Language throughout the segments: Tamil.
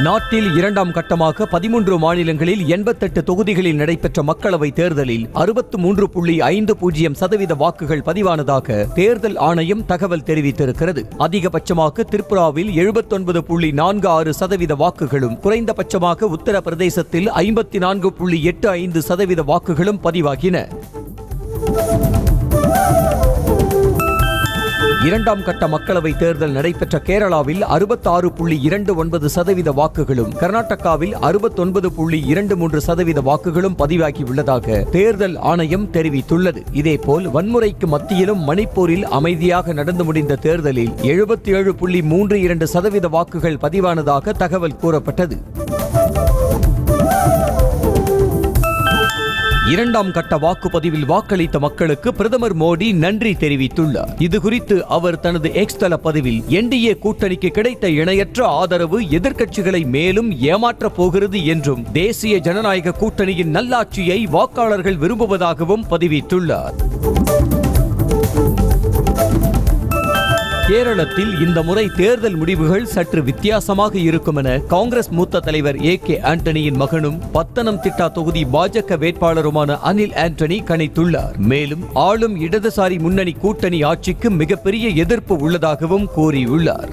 நாட்டில் இரண்டாம் கட்டமாக 13 மாநிலங்களில் 88 தொகுதிகளில் நடைபெற்ற மக்களவை தேர்தலில் 63.50% வாக்குகள் பதிவானதாக தேர்தல் ஆணையம் தகவல் தெரிவித்திருக்கிறது. அதிகபட்சமாக திரிபுராவில் 79.46% வாக்குகளும், குறைந்தபட்சமாக உத்தரப்பிரதேசத்தில் 54.85% வாக்குகளும் பதிவாகின. இரண்டாம் கட்ட மக்களவை தேர்தல் நடைபெற்ற கேரளாவில் 66.29% வாக்குகளும், கர்நாடகாவில் 69.23% வாக்குகளும் பதிவாகியுள்ளதாக தேர்தல் ஆணையம் தெரிவித்துள்ளது. இதேபோல் வன்முறைக்கு மத்தியிலும் மணிப்பூரில் அமைதியாக நடந்து முடிந்த தேர்தலில் 77.32% வாக்குகள் பதிவானதாக தகவல் கூறப்பட்டது. இரண்டாம் கட்ட வாக்குப்பதிவில் வாக்களித்த மக்களுக்கு பிரதமர் மோடி நன்றி தெரிவித்துள்ளார். இதுகுறித்து அவர் தனது எக்ஸ் தள பதிவில் என்டிஏ கூட்டணிக்கு கிடைத்த இணையற்ற ஆதரவு எதிர்க்கட்சிகளை மேலும் ஏமாற்றப் போகிறது என்றும், தேசிய ஜனநாயக கூட்டணியின் நல்லாட்சியை வாக்காளர்கள் விரும்புவதாகவும் பதிவிட்டுள்ளார். கேரளத்தில் இந்த முறை தேர்தல் முடிவுகள் சற்று வித்தியாசமாக இருக்கும் என காங்கிரஸ் மூத்த தலைவர் AK ஆண்டனியின் மகனும் பத்தனம்திட்டா தொகுதி பாஜக வேட்பாளருமான அனில் ஆண்டனி கணித்துள்ளார். மேலும் ஆளும் இடதுசாரி முன்னணி கூட்டணி ஆட்சிக்கு மிகப்பெரிய எதிர்ப்பு உள்ளதாகவும் கூறியுள்ளார்.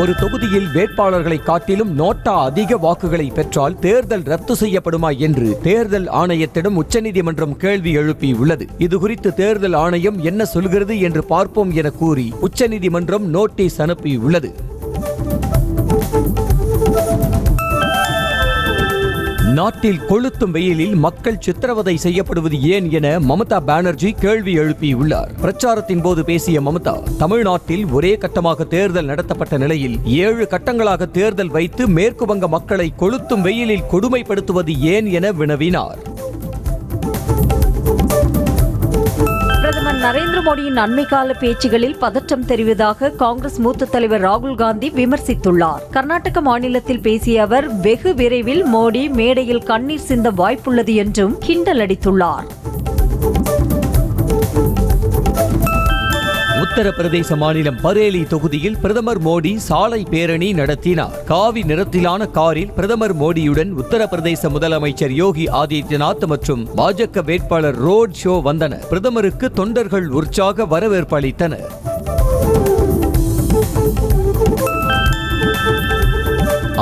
ஒரு தொகுதியில் வேட்பாளர்களை காட்டிலும் நோட்டா அதிக வாக்குகளை பெற்றால் தேர்தல் ரத்து செய்யப்படுமா என்று தேர்தல் ஆணையத்திடம் உச்சநீதிமன்றம் கேள்வி எழுப்பியுள்ளது. இதுகுறித்து தேர்தல் ஆணையம் என்ன சொல்கிறது என்று பார்ப்போம் என கூறி உச்சநீதிமன்றம் நோட்டீஸ் அனுப்பியுள்ளது. நாட்டில் கொளுத்தும் வெயிலில் மக்கள் சித்திரவதை செய்யப்படுவது ஏன் என மமதா பானர்ஜி கேள்வி எழுப்பியுள்ளார். பிரச்சாரத்தின் போது பேசிய மமதா, தமிழ்நாட்டில் ஒரே கட்டமாக தேர்தல் நடத்தப்பட்ட நிலையில் 7 கட்டங்களாக தேர்தல் வைத்து மேற்கு வங்க மக்களை கொளுத்தும் வெயிலில் கொடுமைப்படுத்துவது ஏன் என வினவினார். பிரதமர் நரேந்திர மோடியின் அண்மைக்கால பேச்சுகளில் பதற்றம் தெரிவதாக காங்கிரஸ் மூத்த தலைவர் ராகுல் காந்தி விமர்சித்துள்ளார். கர்நாடக மாநிலத்தில் பேசிய அவர், வெகு விரைவில் மோடி மேடையில் கண்ணீர் சிந்த வாய்ப்புள்ளது என்றும் கிண்டல் அடித்துள்ளார். உத்தரப்பிரதேச மாநிலம் பரேலி தொகுதியில் பிரதமர் மோடி சாலை பேரணி நடத்தினார். காவி நிறத்திலான காரில் பிரதமர் மோடியுடன் உத்தரப்பிரதேச முதலமைச்சர் யோகி ஆதித்யநாத் மற்றும் பாஜக வேட்பாளர் ரோட் ஷோ வந்தனர். பிரதமருக்கு தொண்டர்கள் உற்சாக வரவேற்பு அளித்தனர்.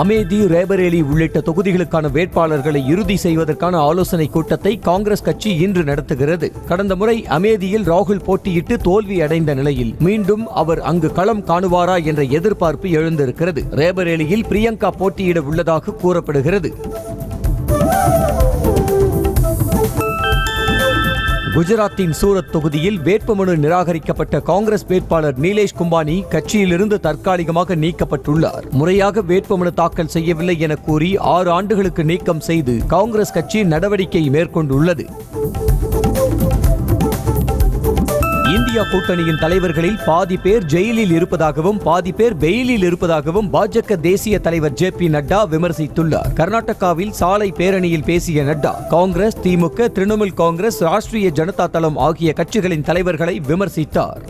அமேதி, ரேபரேலி உள்ளிட்ட தொகுதிகளுக்கான வேட்பாளர்களை இறுதி செய்வதற்கான ஆலோசனை கூட்டத்தை காங்கிரஸ் கட்சி இன்று நடத்துகிறது. கடந்த முறை அமேதியில் ராகுல் போட்டியிட்டு தோல்வி அடைந்த நிலையில் மீண்டும் அவர் அங்கு களம் காணுவாரா என்ற எதிர்பார்ப்பு எழுந்திருக்கிறது. ரேபரேலியில் பிரியங்கா போட்டியிட உள்ளதாக கூறப்படுகிறது. குஜராத்தின் சூரத் தொகுதியில் வேட்புமனு நிராகரிக்கப்பட்ட காங்கிரஸ் வேட்பாளர் நீலேஷ் கும்பானி கட்சியிலிருந்து தற்காலிகமாக நீக்கப்பட்டுள்ளார். முறையாக வேட்புமனு தாக்கல் செய்யவில்லை என கூறி 6 ஆண்டுகளுக்கு நீக்கம் செய்து காங்கிரஸ் கட்சி நடவடிக்கை மேற்கொண்டுள்ளது. இந்தியா கூட்டணியின் தலைவர்களில் பாதி பேர் ஜெயிலில் இருப்பதாகவும் பாதி பேர் பெயிலில் இருப்பதாகவும் பாஜக தேசிய தலைவர் JP நட்டா விமர்சித்துள்ளார். கர்நாடகாவில் சாலை பேரணியில் பேசிய நட்டா, காங்கிரஸ், திமுக, திரிணாமுல் காங்கிரஸ், ராஷ்டிரிய ஜனதா தளம் ஆகிய கட்சிகளின் தலைவர்களை விமர்சித்தார்.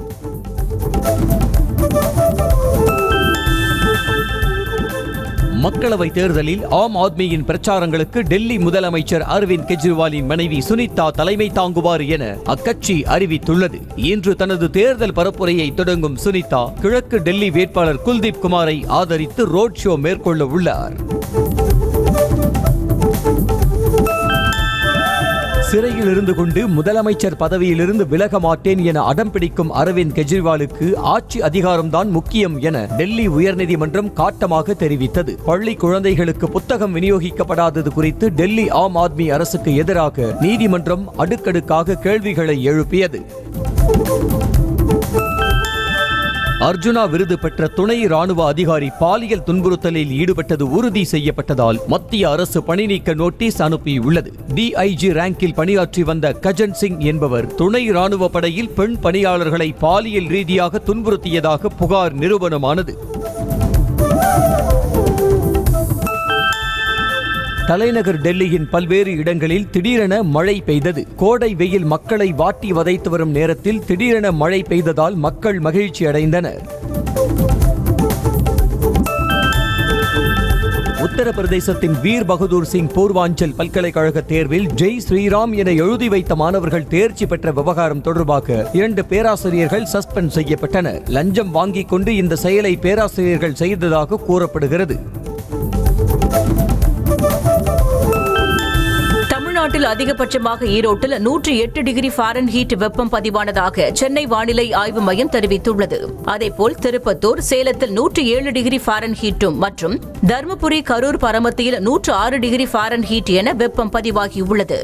மக்களவை தேர்தலில் ஆம் ஆத்மியின் பிரச்சாரங்களுக்கு டெல்லி முதலமைச்சர் அரவிந்த் கெஜ்ரிவாலின் மனைவி சுனிதா தலைமை தாங்குவார் என அக்கட்சி அறிவித்துள்ளது. இன்று தனது தேர்தல் பரப்புரையை தொடங்கும் சுனிதா, கிழக்கு டெல்லி வேட்பாளர் குல்தீப் குமாரை ஆதரித்து ரோட் ஷோ மேற்கொள்ள உள்ளார். சிறையில் இருந்து கொண்டு முதலமைச்சர் பதவியிலிருந்து விலக மாட்டேன் என அடம் பிடிக்கும் அரவிந்த் கெஜ்ரிவாலுக்கு ஆட்சி அதிகாரம்தான் முக்கியம் என டெல்லி உயர்நீதிமன்றம் காட்டமாக தெரிவித்தது. பள்ளி குழந்தைகளுக்கு புத்தகம் விநியோகிக்கப்படாதது குறித்து டெல்லி ஆம் ஆத்மி அரசுக்கு எதிராக நீதிமன்றம் அடுக்கடுக்காக கேள்விகளை எழுப்பியது. அர்ஜுனா விருது பெற்ற துணை ராணுவ அதிகாரி பாலியல் துன்புறுத்தலில் ஈடுபட்டது உறுதி செய்யப்பட்டதால் மத்திய அரசு பணிநீக்க நோட்டீஸ் அனுப்பியுள்ளது. DIG ரேங்கில் பணியாற்றி வந்த கஜன் சிங் என்பவர் துணை ராணுவ படையில் பெண் பணியாளர்களை பாலியல் ரீதியாக துன்புறுத்தியதாக புகார் நிரூபணமானது. தலைநகர் டெல்லியின் பல்வேறு இடங்களில் திடீரென மழை பெய்தது. கோடை வெயில் மக்களை வாட்டி வதைத்து வரும் நேரத்தில் திடீரென மழை பெய்ததால் மக்கள் மகிழ்ச்சி அடைந்தனர். உத்தரப்பிரதேசத்தின் வீர் பகதூர் சிங் பூர்வாஞ்சல் பல்கலைக்கழக தேர்வில் ஜெய் ஸ்ரீராம் என எழுதி வைத்த மாணவர்கள் தேர்ச்சி பெற்ற விவகாரம் தொடர்பாக 2 பேராசிரியர்கள் சஸ்பெண்ட் செய்யப்பட்டனர். லஞ்சம் வாங்கிக் கொண்டு இந்த செயலை பேராசிரியர்கள் செய்ததாக கூறப்படுகிறது. தமிழ்நாட்டில் அதிகபட்சமாக ஈரோட்டில் 108 டிகிரி ஃபாரன்ஹீட் வெப்பம் பதிவானதாக சென்னை வானிலை ஆய்வு மையம் தெரிவித்துள்ளது. அதேபோல் திருப்பத்தூர், சேலத்தில் 107 டிகிரி ஃபாரன்ஹீட்டும் மற்றும் தருமபுரி, கரூர், பரமத்தியில் 106 டிகிரி ஃபாரன்ஹீட் என வெப்பம் பதிவாகியுள்ளது.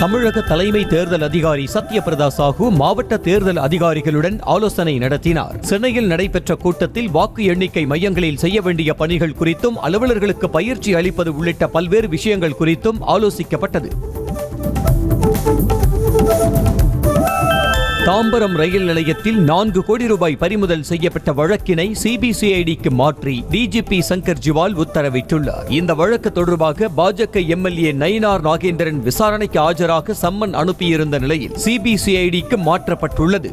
தமிழக தலைமை தேர்தல் அதிகாரி சத்யபிரதா சாஹூ மாவட்ட தேர்தல் அதிகாரிகளுடன் ஆலோசனை நடத்தினார். சென்னையில் நடைபெற்ற கூட்டத்தில் வாக்கு எண்ணிக்கை மையங்களில் செய்ய வேண்டிய பணிகள் குறித்தும் அலுவலர்களுக்கு பயிற்சி அளிப்பது உள்ளிட்ட பல்வேறு விஷயங்கள் குறித்தும் ஆலோசிக்கப்பட்டது. தாம்பரம் ரயில் நிலையத்தில் 4 கோடி ரூபாய் பறிமுதல் செய்யப்பட்ட வழக்கினை சிபிசிஐடிக்கு மாற்றி டிஜிபி சங்கர் ஜிவால் உத்தரவிட்டுள்ளார். இந்த வழக்கு தொடர்பாக பாஜக எம்எல்ஏ நயினார் நாகேந்திரன் விசாரணைக்கு ஆஜராக சம்மன் அனுப்பியிருந்த நிலையில் சிபிசிஐடிக்கு மாற்றப்பட்டுள்ளது.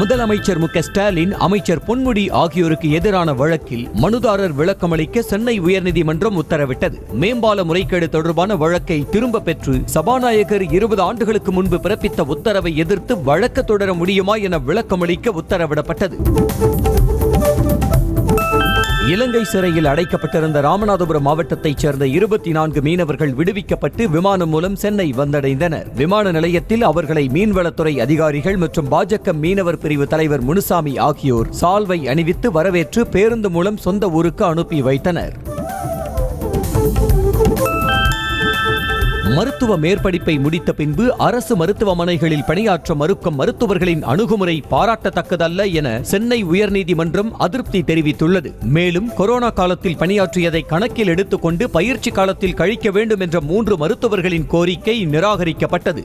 முதலமைச்சர் மு.க. ஸ்டாலின், அமைச்சர் பொன்முடி ஆகியோருக்கு எதிரான வழக்கில் மனுதாரர் விளக்கமளிக்க சென்னை உயர்நீதிமன்றம் உத்தரவிட்டது. மேம்பால முறைகேடு தொடர்பான வழக்கை திரும்ப பெற்று சபாநாயகர் 20 ஆண்டுகளுக்கு முன்பு பிறப்பித்த உத்தரவை எதிர்த்து வழக்கு தொடர முடியுமா என விளக்கமளிக்க உத்தரவிடப்பட்டது. இலங்கை சிறையில் அடைக்கப்பட்டிருந்த ராமநாதபுரம் மாவட்டத்தைச் சேர்ந்த 24 மீனவர்கள் விடுவிக்கப்பட்டு விமானம் மூலம் சென்னை வந்தடைந்தனர். விமான நிலையத்தில் அவர்களை மீன்வளத்துறை அதிகாரிகள் மற்றும் பாஜக மீனவர் பிரிவு தலைவர் முனுசாமி ஆகியோர் சால்வை அணிவித்து வரவேற்று பேருந்து மூலம் சொந்த ஊருக்கு அனுப்பி வைத்தனர். மருத்துவ மேற்படிப்பை முடித்த பின்பு அரசு மருத்துவமனைகளில் பணியாற்ற மறுக்கும் மருத்துவர்களின் அணுகுமுறை பாராட்டத்தக்கதல்ல என சென்னை உயர்நீதிமன்றம் அதிருப்தி தெரிவித்துள்ளது. மேலும் கொரோனா காலத்தில் பணியாற்றியதை கணக்கில் எடுத்துக்கொண்டு பயிற்சி காலத்தில் கழிக்க வேண்டும் என்ற 3 மருத்துவர்களின் கோரிக்கை நிராகரிக்கப்பட்டது.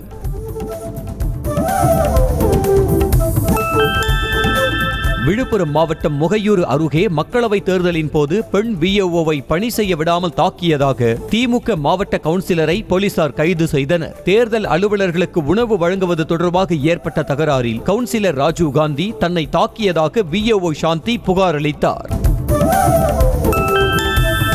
விழுப்புரம் மாவட்டம் முகையூர் அருகே மக்களவை தேர்தலின் போது பெண் விஏஓவை பணி செய்ய விடாமல் தாக்கியதாக திமுக மாவட்ட கவுன்சிலரை போலீசார் கைது செய்தனர். தேர்தல் அலுவலர்களுக்கு உணவு வழங்குவது தொடர்பாக ஏற்பட்ட தகராறில் கவுன்சிலர் ராஜீவ் காந்தி தன்னை தாக்கியதாக விஏஓ சாந்தி புகார் அளித்தார்.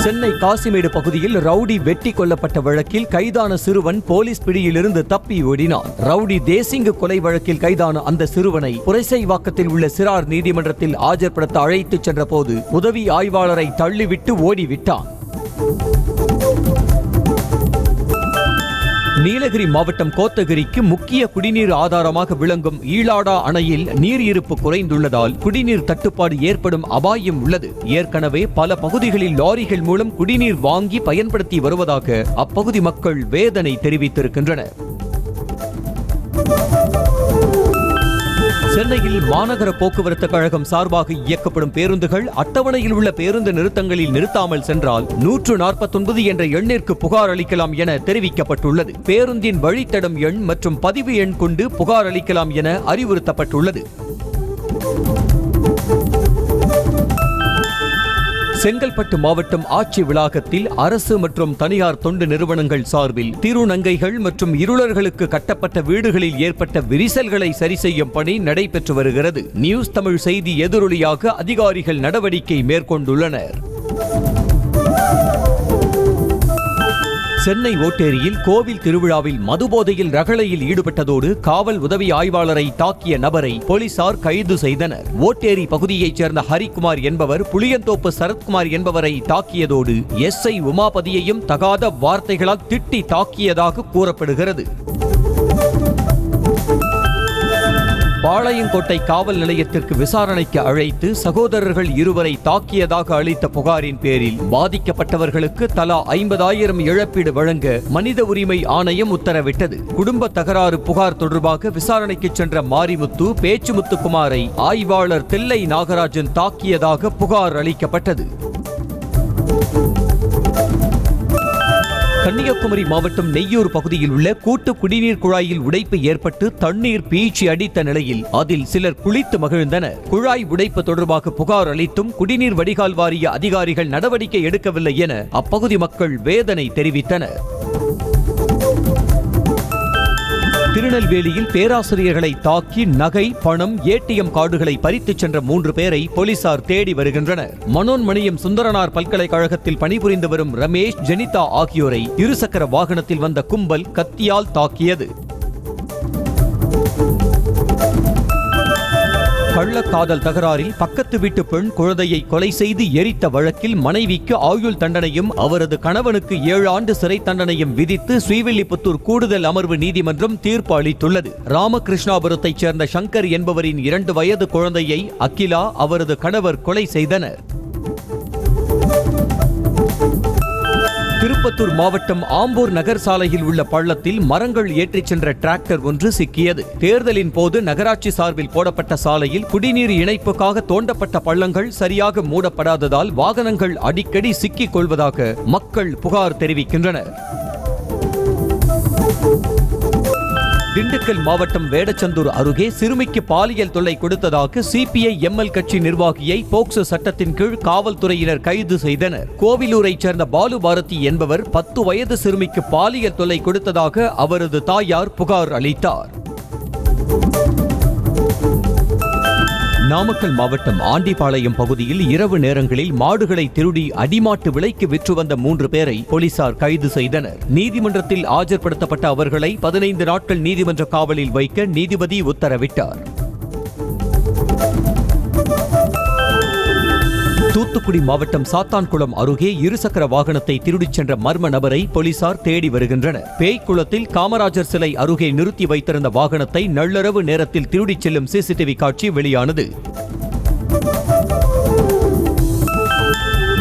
சென்னை காசிமேடு பகுதியில் ரவுடி வெட்டி கொல்லப்பட்ட வழக்கில் கைதான சிறுவன் போலீஸ் பிடியிலிருந்து தப்பி ஓடினான். ரவுடி தேசிங்கு கொலை வழக்கில் கைதான அந்த சிறுவனை புரைசைவாக்கத்தில் உள்ள சிறார் நீதிமன்றத்தில் ஆஜர்படுத்த அழைத்துச் சென்றபோது உதவி ஆய்வாளரை தள்ளிவிட்டு ஓடிவிட்டான். நீலகிரி மாவட்டம் கோத்தகிரிக்கு முக்கிய குடிநீர் ஆதாரமாக விளங்கும் ஈளாடா அணையில் நீர் இருப்பு குறைந்துள்ளதால் குடிநீர் தட்டுப்பாடு ஏற்படும் அபாயம் உள்ளது. ஏற்கனவே பல பகுதிகளில் லாரிகள் மூலம் குடிநீர் வாங்கி பயன்படுத்தி வருவதாக அப்பகுதி மக்கள் வேதனை தெரிவித்திருக்கின்றனர். சென்னையில் மாநகர போக்குவரத்து கழகம் சார்பாக இயக்கப்படும் பேருந்துகள் அட்டவணையில் உள்ள பேருந்து நிறுத்தங்களில் நிறுத்தாமல் சென்றால் 149 என்ற எண்ணிற்கு புகார் அளிக்கலாம் என தெரிவிக்கப்பட்டுள்ளது. பேருந்தின் வழித்தடம் எண் மற்றும் பதிவு எண் கொண்டு புகார் அளிக்கலாம் என அறிவுறுத்தப்பட்டுள்ளது. செங்கல்பட்டு மாவட்டம் ஆட்சி வளாகத்தில் அரசு மற்றும் தனியார் தொண்டு நிறுவனங்கள் சார்பில் திருநங்கைகள் மற்றும் இருளர்களுக்கு கட்டப்பட்ட வீடுகளில் ஏற்பட்ட விரிசல்களை சரி செய்யும் பணி நடைபெற்று வருகிறது. நியூஸ் தமிழ் செய்தி எதிரொலியாக அதிகாரிகள் நடவடிக்கை மேற்கொண்டுள்ளனர். சென்னை ஓட்டேரியில் கோவில் திருவிழாவில் மதுபோதையில் ரகளையில் ஈடுபட்டதோடு காவல் உதவி ஆய்வாளரை தாக்கிய நபரை போலீசார் கைது செய்தனர். ஓட்டேரி பகுதியைச் சேர்ந்த ஹரிக்குமார் என்பவர் புளியந்தோப்பு சரத்குமார் என்பவரை தாக்கியதோடு எஸ்ஐ உமாபதியையும் தகாத வார்த்தைகளால் திட்டி தாக்கியதாக கூறப்படுகிறது. பாளையங்கோட்டை காவல் நிலையத்திற்கு விசாரணைக்கு அழைத்து சகோதரர்கள் இருவரை தாக்கியதாக அளித்த புகாரின் பேரில் பாதிக்கப்பட்டவர்களுக்கு தலா 50,000 இழப்பீடு வழங்க மனித உரிமை ஆணையம் உத்தரவிட்டது. குடும்ப தகராறு புகார் தொடர்பாக விசாரணைக்கு சென்ற மாரிமுத்து, பேச்சுமுத்துக்குமாரை ஆய்வாளர் தில்லை நாகராஜன் தாக்கியதாக புகார் அளிக்கப்பட்டது. கன்னியாகுமரி மாவட்டம் நெய்யூர் பகுதியில் உள்ள கூட்டு குடிநீர் குழாயில் உடைப்பு ஏற்பட்டு தண்ணீர் பீய்ச்சி அடித்த நிலையில் அதில் சிலர் குளித்து மகிழ்ந்தனர். குழாய் உடைப்பு தொடர்பாக புகார் அளித்தும் குடிநீர் வடிகால் வாரிய அதிகாரிகள் நடவடிக்கை எடுக்கவில்லை என அப்பகுதி மக்கள் வேதனை தெரிவித்தனர். திருநெல்வேலியில் பேராசிரியர்களை தாக்கி நகை, பணம், ஏடிஎம் கார்டுகளை பறித்துச் சென்ற 3 பேரை போலீசார் தேடி வருகின்றனர். மனோன்மணியம் சுந்தரனார் பல்கலைக்கழகத்தில் பணிபுரிந்து வரும் ரமேஷ், ஜெனிதா ஆகியோரை இருசக்கர வாகனத்தில் வந்த கும்பல் கத்தியால் தாக்கியது. கள்ளக்காதல் தகராறில் பக்கத்து வீட்டு பெண் குழந்தையை கொலை செய்து எரித்த வழக்கில் மனைவிக்கு ஆயுள் தண்டனையும் அவரது கணவனுக்கு 7 ஆண்டு சிறை தண்டனையும் விதித்து ஸ்ரீவில்லிபுத்தூர் கூடுதல் அமர்வு நீதிமன்றம் தீர்ப்பு அளித்துள்ளது. ராமகிருஷ்ணாபுரத்தைச் சேர்ந்த சங்கர் என்பவரின் 2 வயது குழந்தையை அகிலா, அவரது கணவர் கொலை செய்தனர். திருப்பத்தூர் மாவட்டம் ஆம்பூர் நகர் சாலையில் உள்ள பள்ளத்தில் மரங்கள் ஏற்றிச் சென்ற டிராக்டர் ஒன்று சிக்கியது. தேர்தலின் போது நகராட்சி சார்பில் போடப்பட்ட சாலையில் குடிநீர் இணைப்புக்காக தோண்டப்பட்ட பள்ளங்கள் சரியாக மூடப்படாததால் வாகனங்கள் அடிக்கடி சிக்கிக் கொள்வதாக மக்கள் புகார் தெரிவிக்கின்றனர். திண்டுக்கல் மாவட்டம் வேடச்சந்தூர் அருகே சிறுமிக்கு பாலியல் தொல்லை கொடுத்ததாக சிபிஐ எம்எல் கட்சி நிர்வாகியை போக்சோ சட்டத்தின் கீழ் காவல்துறையினர் கைது செய்தனர். கோவிலூரைச் சேர்ந்த பாலு பாரதி என்பவர் 10 வயது சிறுமிக்கு பாலியல் தொல்லை கொடுத்ததாக அவரது தாயார் புகார் அளித்தார். நாமக்கல் மாவட்டம் ஆண்டிபாளையம் பகுதியில் இரவு நேரங்களில் மாடுகளை திருடி அடிமாட்டு விலைக்கு விற்று வந்த 3 பேரை போலீசார் கைது செய்தனர். நீதிமன்றத்தில் ஆஜர்படுத்தப்பட்ட அவர்களை 15 நாட்கள் நீதிமன்ற காவலில் வைக்க நீதிபதி உத்தரவிட்டார். தூத்துக்குடி மாவட்டம் சாத்தான்குளம் அருகே இருசக்கர வாகனத்தை திருடிச் சென்ற மர்ம நபரை போலீசார் தேடி வருகின்றனர். பேய்க்குளத்தில் காமராஜர் சிலை அருகே நிறுத்தி வைத்திருந்த வாகனத்தை நள்ளிரவு நேரத்தில் திருடிச் செல்லும் சிசிடிவி காட்சி வெளியானது.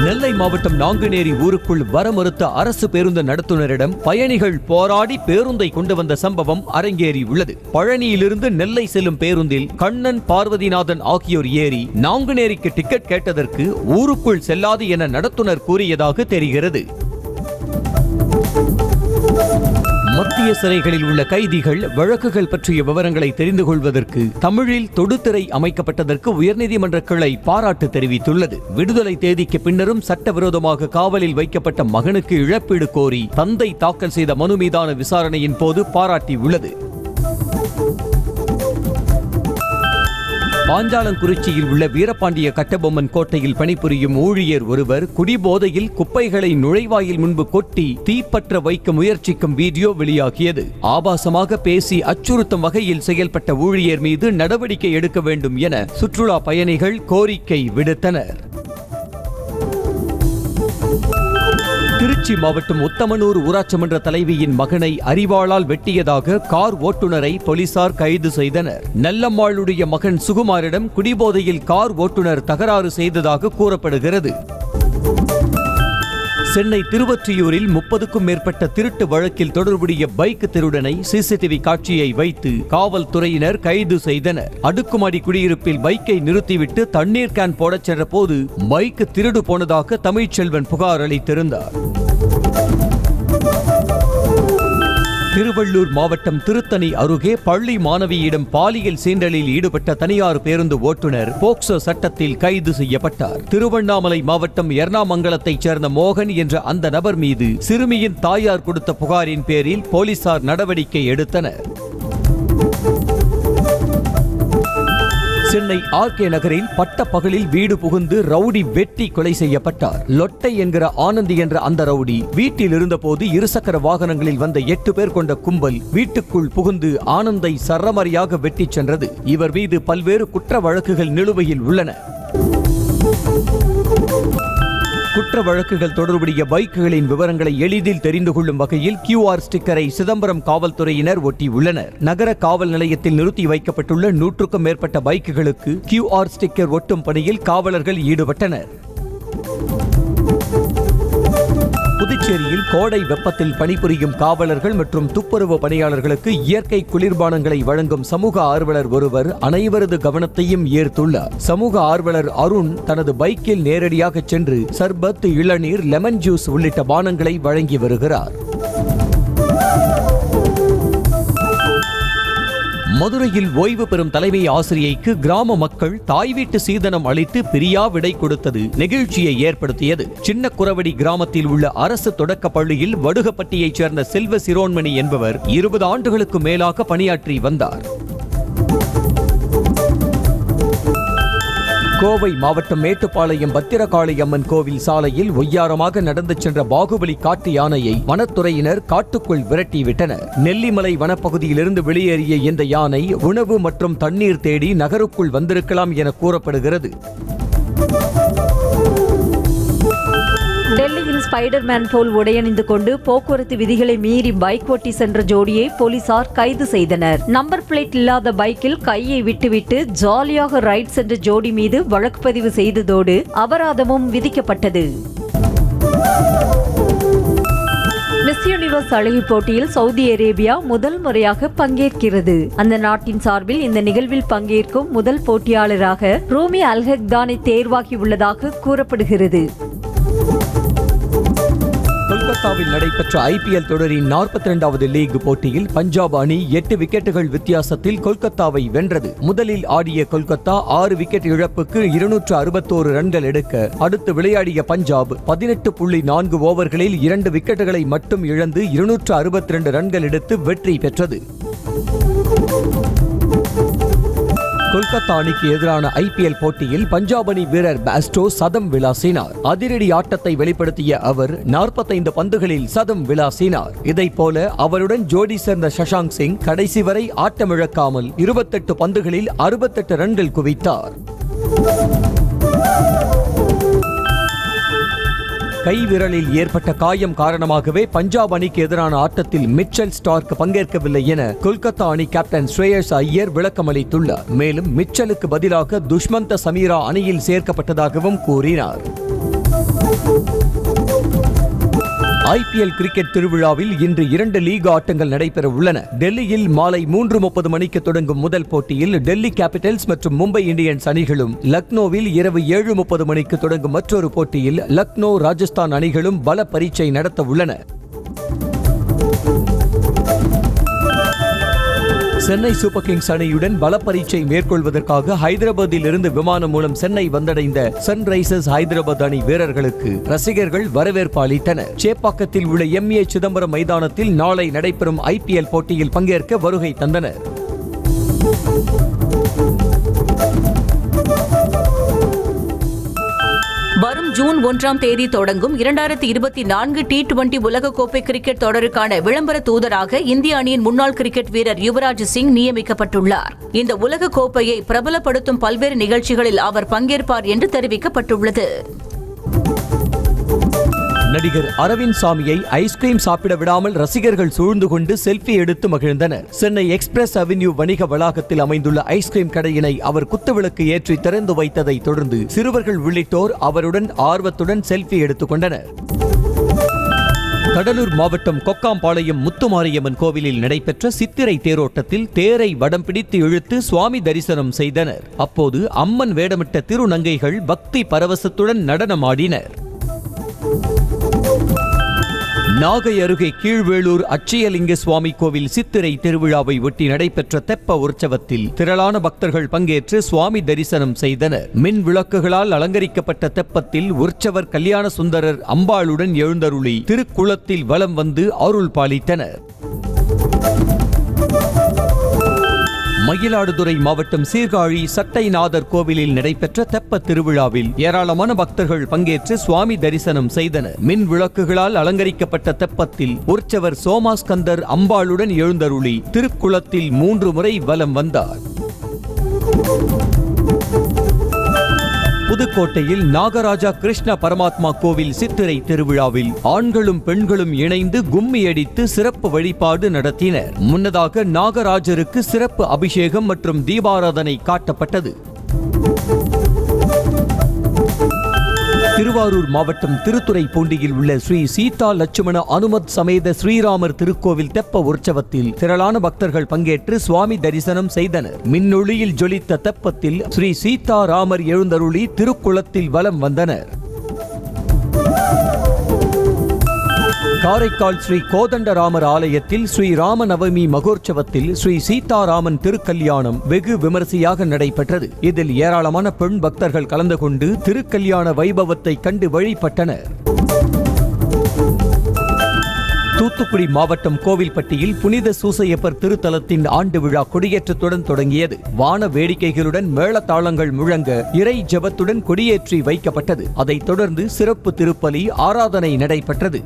நெல்லை மாவட்டம் நாங்குநேரி ஊருக்குள் வர மறுத்த அரசு பேருந்து நடத்துனரிடம் பயணிகள் போராடி பேருந்தை கொண்டு வந்த சம்பவம் அரங்கேறியுள்ளது. பழனியிலிருந்து நெல்லை செல்லும் பேருந்தில் கண்ணன், பார்வதிநாதன் ஆகியோர் ஏறி நாங்குநேரிக்கு டிக்கெட் கேட்டதற்கு ஊருக்குள் செல்லாது என நடத்துனர் கூறியதாக தெரிகிறது. மத்திய சிறைகளில் உள்ள கைதிகள் வழக்குகள் பற்றிய விவரங்களை தெரிந்து கொள்வதற்கு தமிழில் தொடுதிரை அமைக்கப்பட்டதற்கு உயர்நீதிமன்ற கிளை பாராட்டு தெரிவித்துள்ளது. விடுதலை தேதிக்கு பின்னரும் சட்டவிரோதமாக காவலில் வைக்கப்பட்ட மகனுக்கு இழப்பீடு கோரி தந்தை தாக்கல் செய்த மனு மீதான விசாரணையின் போது பாராட்டியுள்ளது. பாஞ்சாலங்குறிச்சியில் உள்ள வீரபாண்டிய கட்டபொம்மன் கோட்டையில் பணிபுரியும் ஊழியர் ஒருவர் குடிபோதையில் குப்பைகளை நுழைவாயில் முன்பு கொட்டி தீப்பற்ற வைக்க முயற்சிக்கும் வீடியோ வெளியாகியது. ஆபாசமாக பேசி அச்சுறுத்தும் வகையில் செயல்பட்ட ஊழியர் மீது நடவடிக்கை எடுக்க வேண்டும் என சுற்றுலா பயணிகள் கோரிக்கை விடுத்தனர். திருச்சி மாவட்டம் உத்தமனூர் ஊராட்சி மன்ற தலைவியின் மகனை அரிவாளால் வெட்டியதாக கார் ஓட்டுநரை போலீசார் கைது செய்தனர். நல்லம்மாளுடைய மகன் சுகுமாரிடம் குடிபோதையில் கார் ஓட்டுநர் தகராறு செய்ததாக கூறப்படுகிறது. சென்னை திருவொற்றியூரில் 30க்கும் மேற்பட்ட திருட்டு வழக்கில் தொடர்புடைய பைக் திருடனை சிசிடிவி காட்சியை வைத்து காவல்துறையினர் கைது செய்தனர். அடுக்குமாடி குடியிருப்பில் பைக்கை நிறுத்திவிட்டு தண்ணீர் கேன் போடச் சென்ற போது பைக் திருடு போனதாக தமிழ்ச்செல்வன் புகார் அளித்திருந்தார். திருவள்ளூர் மாவட்டம் திருத்தணி அருகே பள்ளி மாணவியிடம் பாலியல் சீண்டலில் ஈடுபட்ட தனியார் பேருந்து ஓட்டுநர் போக்சோ சட்டத்தில் கைது செய்யப்பட்டார். திருவண்ணாமலை மாவட்டம் எர்ணாமங்கலத்தைச் சேர்ந்த மோகன் என்ற அந்த நபர் மீது சிறுமியின் தாயார் கொடுத்த புகாரின் பேரில் போலீசார் நடவடிக்கை எடுத்தனர். சென்னை ஆர்கே நகரில் பட்ட பகலில் வீடு புகுந்து ரவுடி வெட்டி கொலை செய்யப்பட்டார். லொட்டை என்கிற ஆனந்தி என்ற அந்த ரவுடி வீட்டில் இருந்தபோது இருசக்கர வாகனங்களில் வந்த 8 பேர் கொண்ட கும்பல் வீட்டுக்குள் புகுந்து ஆனந்தை சரமாரியாக வெட்டிச் சென்றது. இவர் மீது பல்வேறு குற்ற வழக்குகள் நிலுவையில் உள்ளன. குற்ற வழக்குகள் தொடர்புடைய பைக்குகளின் விவரங்களை எளிதில் தெரிந்து கொள்ளும் வகையில் QR ஸ்டிக்கரை சிதம்பரம் காவல்துறையினர் ஒட்டியுள்ளனர். நகர காவல் நிலையத்தில் நிறுத்தி வைக்கப்பட்டுள்ள 100க்கும் மேற்பட்ட பைக்குகளுக்கு QR ஸ்டிக்கர் ஒட்டும் பணியில் காவலர்கள் ஈடுபட்டனர். புதுச்சேரியில் கோடை வெப்பத்தில் பணிபுரியும் காவலர்கள் மற்றும் துப்புரவு பணியாளர்களுக்கு இயற்கை குளிர்பானங்களை வழங்கும் சமூக ஆர்வலர் ஒருவர் அனைவரது கவனத்தையும் ஈர்த்துள்ளார். சமூக ஆர்வலர் அருண் தனது பைக்கில் நேரடியாக சென்று சர்பத், இளநீர், லெமன் ஜூஸ் உள்ளிட்ட பானங்களை வழங்கி வருகிறார். மதுரையில் ஓய்வு பெறும் தலைமை ஆசிரியைக்கு கிராம மக்கள் தாய் வீட்டு சீதனம் அளித்து பிரியா விடை கொடுத்தது நெகிழ்ச்சியை ஏற்படுத்தியது. சின்ன குரவடி கிராமத்தில் உள்ள அரசு தொடக்க பள்ளியில் வடுகப்பட்டியைச் சேர்ந்த செல்வ சிரோன்மணி என்பவர் 20 ஆண்டுகளுக்கு மேலாக பணியாற்றி வந்தார். கோவை மாவட்டம் மேட்டுப்பாளையம் பத்திரகாளி அம்மன் கோவில் சாலையில் ஒய்யாரமாக நடந்து சென்ற பாகுபலி காட்டு யானையை வனத்துறையினர் காட்டுக்குள் விரட்டிவிட்டனர். நெல்லிமலை வனப்பகுதியிலிருந்து வெளியேறிய இந்த யானை உணவு மற்றும் தண்ணீர் தேடி நகருக்குள் வந்திருக்கலாம் என கூறப்படுகிறது. டெல்லியில் ஸ்பைடர்மேன் போல் உடையணிந்து கொண்டு போக்குவரத்து விதிகளை மீறி பைக் ஓட்டி சென்ற ஜோடியை போலீசார் கைது செய்தனர். நம்பர் பிளேட் இல்லாத பைக்கில் கையை விட்டுவிட்டு ஜாலியாக ரைட் சென்ற ஜோடி மீது வழக்கு பதிவு செய்ததோடு அபராதமும் விதிக்கப்பட்டது. மிஸ் யூனிவர்ஸ் அழகி போட்டியில் சவுதி அரேபியா முதல் முறையாக பங்கேற்கிறது. அந்த நாட்டின் சார்பில் இந்த நிகழ்வில் பங்கேற்கும் முதல் போட்டியாளராக ரூமி அல்ஹக்தானி தேர்வாகியுள்ளதாக கூறப்படுகிறது. கொல்கத்தாவில் நடைபெற்ற IPL தொடரின் 42வது லீக் போட்டியில் பஞ்சாப் அணி 8 விக்கெட்டுகள் வித்தியாசத்தில் கொல்கத்தாவை வென்றது. முதலில் ஆடிய கொல்கத்தா 6 விக்கெட் இழப்புக்கு 261 ரன்கள் எடுக்க அடுத்து விளையாடிய பஞ்சாப் 18.4 ஓவர்களில் 2 விக்கெட்டுகளை மட்டும் இழந்து 262 ரன்கள் எடுத்து வெற்றி பெற்றது. கொல்கத்தா அணிக்கு எதிரான IPL போட்டியில் பஞ்சாப் அணி வீரர் பாஸ்டோ சதம் விளாசினார். அதிரடி ஆட்டத்தை வெளிப்படுத்திய அவர் 45 பந்துகளில் சதம் விளாசினார். இதைப்போல அவருடன் ஜோடி சேர்ந்த சஷாங்க் சிங் கடைசி வரை ஆட்டமிழக்காமல் 28 பந்துகளில் 68 ரன்கள் குவித்தார். கைவிரலில் ஏற்பட்ட காயம் காரணமாகவே பஞ்சாப் அணிக்கு எதிரான ஆட்டத்தில் மிச்சல் ஸ்டார்க் பங்கேற்கவில்லை என கொல்கத்தா அணி கேப்டன் ஸ்ரேயஸ் ஐயர் விளக்கமளித்துள்ளார். மேலும் மிச்சலுக்கு பதிலாக துஷ்மந்த சமீரா அணியில் சேர்க்கப்பட்டதாகவும் கூறினார். IPL கிரிக்கெட் திருவிழாவில் இன்று 2 லீக் ஆட்டங்கள் நடைபெற உள்ளன. டெல்லியில் மாலை 3:30 மணிக்கு தொடங்கும் முதல் போட்டியில் டெல்லி கேபிட்டல்ஸ் மற்றும் மும்பை இந்தியன்ஸ் அணிகளும், லக்னோவில் இரவு 7:30 மணிக்கு தொடங்கும் மற்றொரு போட்டியில் லக்னோ ராஜஸ்தான் அணிகளும் பல பரீட்சை நடத்த உள்ளன. சென்னை சூப்பர் கிங்ஸ் அணியுடன் பல பரீட்சை மேற்கொள்வதற்காக ஹைதராபாத்தில் இருந்து விமானம் மூலம் சென்னை வந்தடைந்த சன்ரைசர்ஸ் ஹைதராபாத் அணி வீரர்களுக்கு ரசிகர்கள் வரவேற்பு அளித்தனர். சேப்பாக்கத்தில் உள்ள MA சிதம்பரம் மைதானத்தில் நாளை நடைபெறும் IPL போட்டியில் பங்கேற்க வருகை தந்தனர். வரும் ஜூன் 1ஆம் தேதி தொடங்கும் 2024 T20 உலகக்கோப்பை கிரிக்கெட் தொடருக்கான விளம்பர தூதராக இந்திய அணியின் முன்னாள் கிரிக்கெட் வீரர் யுவராஜ் சிங் நியமிக்கப்பட்டுள்ளார். இந்த உலக கோப்பையை பிரபலப்படுத்தும் பல்வேறு நிகழ்ச்சிகளில் அவர் பங்கேற்பார் என்று தெரிவிக்கப்பட்டுள்ளது. நடிகர் அரவிந்த் சாமியை ஐஸ்கிரீம் சாப்பிட விடாமல் ரசிகர்கள் சூழ்ந்து கொண்டு செல்ஃபி எடுத்து மகிழ்ந்தனர். சென்னை எக்ஸ்பிரஸ் அவென்யூ வணிக வளாகத்தில் அமைந்துள்ள ஐஸ்கிரீம் கடையினை அவர் குத்துவிளக்கு ஏற்றி திறந்து வைத்ததை தொடர்ந்து சிறுவர்கள் உள்ளிட்டோர் அவருடன் ஆர்வத்துடன் செல்ஃபி எடுத்துக் கொண்டனர். கடலூர் மாவட்டம் கொக்காம்பாளையம் முத்துமாரியம்மன் கோவிலில் நடைபெற்ற சித்திரை தேரோட்டத்தில் தேரை வடம் பிடித்து இழுத்து சுவாமி தரிசனம் செய்தனர். அப்போது அம்மன் வேடமிட்ட திருநங்கைகள் பக்தி பரவசத்துடன் நடனமாடினர். நாகை அருகே கீழ்வேளூர் அட்சயலிங்க சுவாமி கோவில் சித்திரை திருவிழாவை ஒட்டி நடைபெற்ற தெப்ப உற்சவத்தில் திரளான பக்தர்கள் பங்கேற்று சுவாமி தரிசனம் செய்தனர். மின் விளக்குகளால் அலங்கரிக்கப்பட்ட தெப்பத்தில் உற்சவர் கல்யாண சுந்தரர் அம்பாளுடன் எழுந்தருளி திருக்குளத்தில் வலம் வந்து அருள் பாலித்தனர். மயிலாடுதுறை மாவட்டம் சீர்காழி சட்டைநாதர் கோவிலில் நடைபெற்ற தெப்ப திருவிழாவில் ஏராளமான பக்தர்கள் பங்கேற்று சுவாமி தரிசனம் செய்தனர். மின் விளக்குகளால் அலங்கரிக்கப்பட்ட தெப்பத்தில் உற்சவர் சோமாஸ்கந்தர் அம்பாளுடன் எழுந்தருளி திருக்குளத்தில் 3 முறை வலம் வந்தார். புதுக்கோட்டையில் நாகராஜா கிருஷ்ண பரமாத்மா கோவில் சித்திரை திருவிழாவில் ஆண்களும் பெண்களும் இணைந்து கும்மி அடித்து சிறப்பு வழிபாடு நடத்தினர். முன்னதாக நாகராஜருக்கு சிறப்பு அபிஷேகம் மற்றும் தீபாராதனை காட்டப்பட்டது. திருவாரூர் மாவட்டம் திருத்துறைப்பூண்டியில் உள்ள ஸ்ரீ சீதா லட்சுமண அனுமத் சமேத ஸ்ரீராமர் திருக்கோவில் தெப்ப உற்சவத்தில் திரளான பக்தர்கள் பங்கேற்று சுவாமி தரிசனம் செய்தனர். மின்னொளியில் ஜொலித்த தெப்பத்தில் ஸ்ரீ சீதா ராமர் எழுந்தருளி திருக்குளத்தில் வலம் வந்தனர். காரைக்கால் ஸ்ரீ கோதண்டராமர் ஆலயத்தில் ஸ்ரீ ராமநவமி மகோற்சவத்தில் ஸ்ரீ சீதாராமன் திருக்கல்யாணம் வெகு விமரிசையாக நடைபெற்றது. இதில் ஏராளமான பெண் பக்தர்கள் கலந்து கொண்டு திருக்கல்யாண வைபவத்தை கண்டு வழிபட்டனர். தூத்துக்குடி மாவட்டம் கோவில்பட்டியில் புனித சூசையப்பர் திருத்தலத்தின் ஆண்டு விழா கொடியேற்றத்துடன் தொடங்கியது. வான வேடிக்கைகளுடன் மேளதாளங்கள் முழங்க இறை ஜெபத்துடன் கொடியேற்றி வைக்கப்பட்டது. அதைத் தொடர்ந்து சிறப்பு திருப்பலி ஆராதனை நடைபெற்றது.